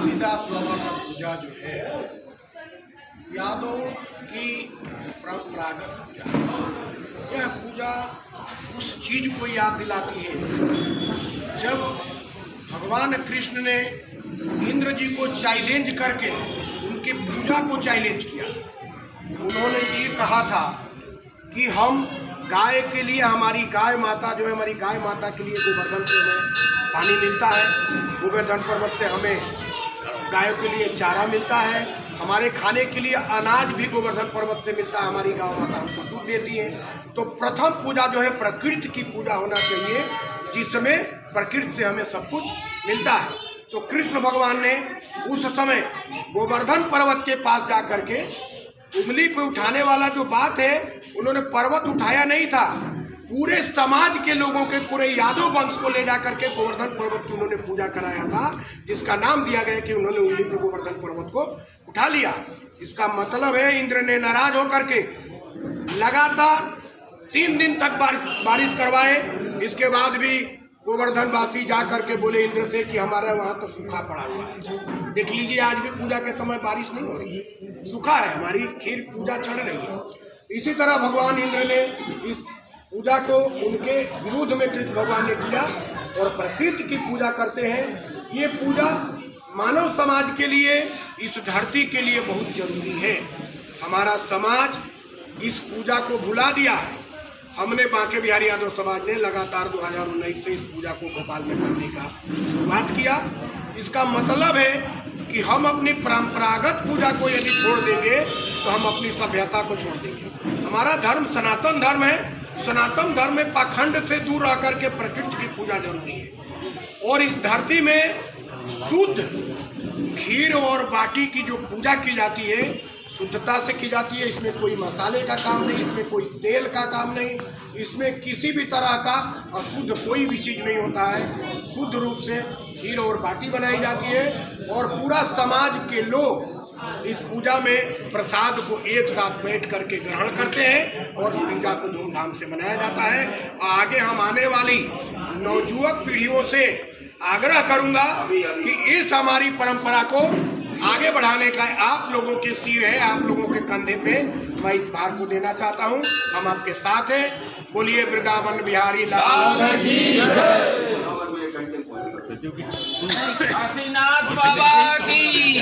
तुलसीदास बाबा का पूजा जो है यादों की परंपरागत पूजा। यह पूजा उस चीज को याद दिलाती है जब भगवान कृष्ण ने इंद्र जी को चैलेंज करके उनकी पूजा को चैलेंज किया। उन्होंने ये कहा था कि हम गाय के लिए, हमारी गाय माता जो है, हमारी गाय माता के लिए गोवर्धन से हमें पानी मिलता है, गोवर्धन पर्वत से हमें गायों के लिए चारा मिलता है, हमारे खाने के लिए अनाज भी गोवर्धन पर्वत से मिलता है, हमारी गाय माता हमको दूध देती है। तो प्रथम पूजा जो है प्रकृति की पूजा होना चाहिए, जिसमें प्रकृति से हमें सब कुछ मिलता है। तो कृष्ण भगवान ने उस समय गोवर्धन पर्वत के पास जा करके उंगली पे उठाने वाला जो बात है, उन्होंने पर्वत उठाया नहीं था, पूरे समाज के लोगों के, पूरे यादव वंश को ले जा करके गोवर्धन पर्वत की उन्होंने पूजा कराया था, जिसका नाम दिया गया कि उन्होंने उंगली पे गोवर्धन पर्वत को उठा लिया। इसका मतलब है इंद्र ने नाराज होकर के लगातार 3 दिन तक बारिश करवाए। इसके बाद भी गोवर्धन वासी जा करके बोले इंद्र से कि हमारा वहाँ तो सूखा पड़ा हुआ है, देख लीजिए आज भी पूजा के समय बारिश नहीं हो रही है, सूखा है, हमारी खीर पूजा चढ़ रही है। इसी तरह भगवान इंद्र ने इस पूजा को उनके विरोध में कृष्ण भगवान ने किया और प्रकृति की पूजा करते हैं। ये पूजा मानव समाज के लिए, इस धरती के लिए बहुत जरूरी है। हमारा समाज इस पूजा को भुला दिया है। हमने बांके बिहारी यादव समाज ने लगातार 2019 से इस पूजा को भोपाल में करने का शुरुआत किया। इसका मतलब है कि हम अपनी परंपरागत पूजा को यदि छोड़ देंगे तो हम अपनी सभ्यता को छोड़ देंगे। हमारा धर्म सनातन धर्म है। सनातन धर्म में पाखंड से दूर रह करके प्रकृति की पूजा जरूरी है। और इस धरती में शुद्ध खीर और बाटी की जो पूजा की जाती है, शुद्धता से की जाती है। इसमें कोई मसाले का काम नहीं, इसमें कोई तेल का काम नहीं, इसमें किसी भी तरह का अशुद्ध कोई भी चीज़ नहीं होता है। शुद्ध रूप से खीर और बाटी बनाई जाती है और पूरा समाज के लोग इस पूजा में प्रसाद को एक साथ बैठ करके ग्रहण करते हैं और इस पूजा को धूमधाम से मनाया जाता है। आगे हम आने वाली नवयुवक पीढ़ियों से आग्रह करूंगा कि इस हमारी परंपरा को आगे बढ़ाने का आप लोगों के सिर है, आप लोगों के कंधे पे मैं इस भार को देना चाहता हूं। हम आपके साथ हैं। बोलिए वृंदावन बिहारी लाल की जय। काशीनाथ बाबा की